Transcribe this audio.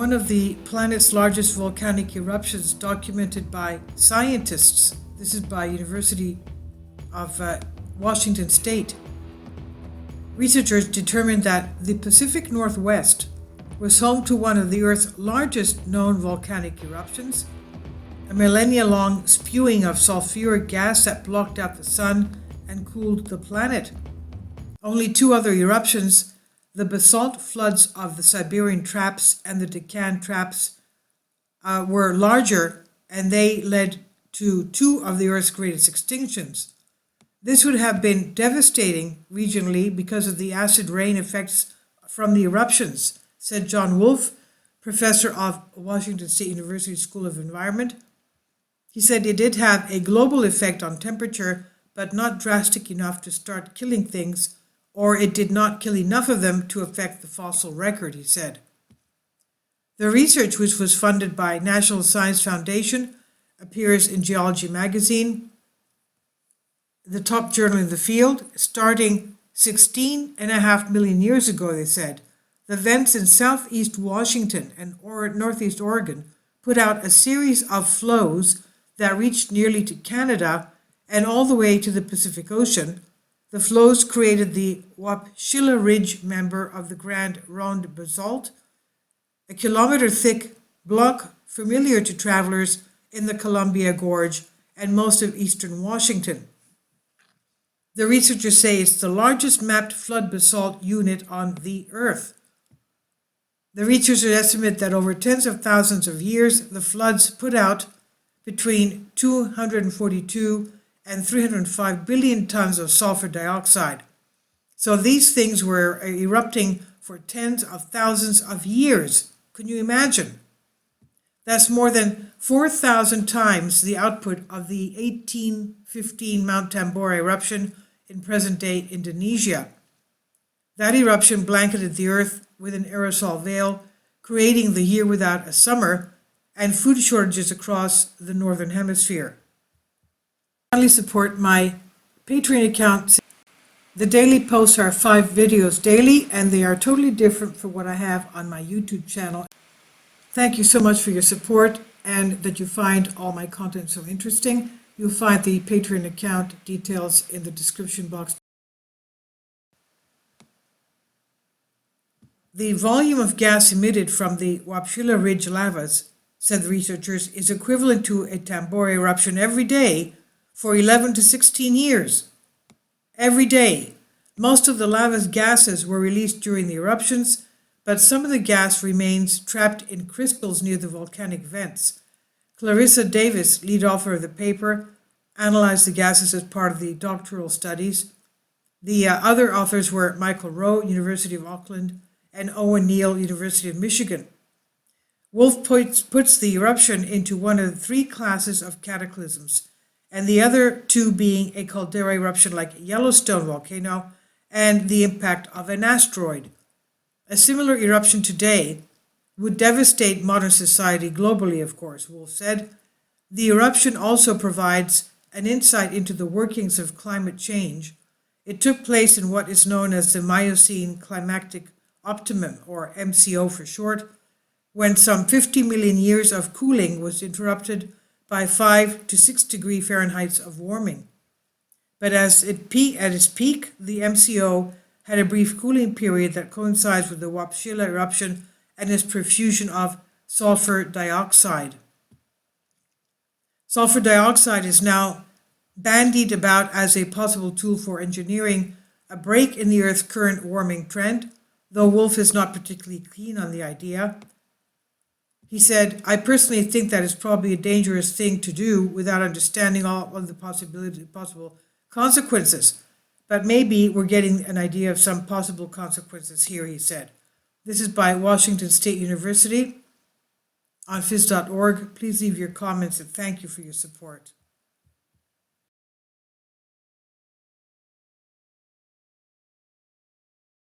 one of the planet's largest volcanic eruptions documented by scientists. This is by University of Washington State. Researchers determined that the Pacific Northwest was home to one of the Earth's largest known volcanic eruptions, a millennia-long spewing of sulfuric gas that blocked out the sun and cooled the planet. Only two other eruptions, the basalt floods of the Siberian Traps and the Deccan Traps, were larger, and they led to two of the Earth's greatest extinctions. This would have been devastating regionally because of the acid rain effects from the eruptions, said John Wolfe, professor of Washington State University School of Environment. He said it did have a global effect on temperature, but not drastic enough to start killing things, or it did not kill enough of them to affect the fossil record, he said. The research, which was funded by National Science Foundation, appears in Geology magazine, the top journal in the field, starting 16.5 million years ago, they said. The vents in southeast Washington and northeast Oregon put out a series of flows that reached nearly to Canada and all the way to the Pacific Ocean. The flows created the Wapshilla Ridge member of the Grand Ronde Basalt, a kilometer-thick block familiar to travelers in the Columbia Gorge and most of eastern Washington. The researchers say it's the largest mapped flood basalt unit on the Earth. The researchers estimate that over tens of thousands of years, the floods put out between 242 and 305 billion tons of sulfur dioxide. So these things were erupting for tens of thousands of years. Can you imagine? That's more than 4,000 times the output of the 1815 Mount Tambora eruption in present-day Indonesia. That eruption blanketed the Earth with an aerosol veil, creating the year without a summer and food shortages across the Northern Hemisphere. Finally, support my Patreon account. The daily posts are 5 videos daily, and they are totally different from what I have on my YouTube channel. Thank you so much for your support and that you find all my content so interesting. You'll find the Patreon account details in the description box. The volume of gas emitted from the Wapshilla Ridge lavas, said the researchers, is equivalent to a Tambora eruption every day for 11 to 16 years. Every day. Most of the lava's gases were released during the eruptions, but some of the gas remains trapped in crystals near the volcanic vents. Clarissa Davis, lead author of the paper, analyzed the gases as part of the doctoral studies. The other authors were Michael Rowe, University of Auckland, and Owen Neal, University of Michigan. Wolfe puts the eruption into one of the 3 classes of cataclysms, and the other 2 being a caldera eruption like Yellowstone volcano and the impact of an asteroid. A similar eruption today would devastate modern society globally, of course, Wolfe said. The eruption also provides an insight into the workings of climate change. It took place in what is known as the Miocene climactic optimum, or MCO for short, when some 50 million years of cooling was interrupted by 5 to 6 degree Fahrenheit of warming. But at its peak, the MCO had a brief cooling period that coincides with the Wapshilla eruption and its profusion of sulfur dioxide. Sulfur dioxide is now bandied about as a possible tool for engineering a break in the Earth's current warming trend, though Wolfe is not particularly keen on the idea. He said, I personally think that is probably a dangerous thing to do without understanding all of the possible consequences. But maybe we're getting an idea of some possible consequences here, he said. This is by Washington State University on phys.org. Please leave your comments and thank you for your support.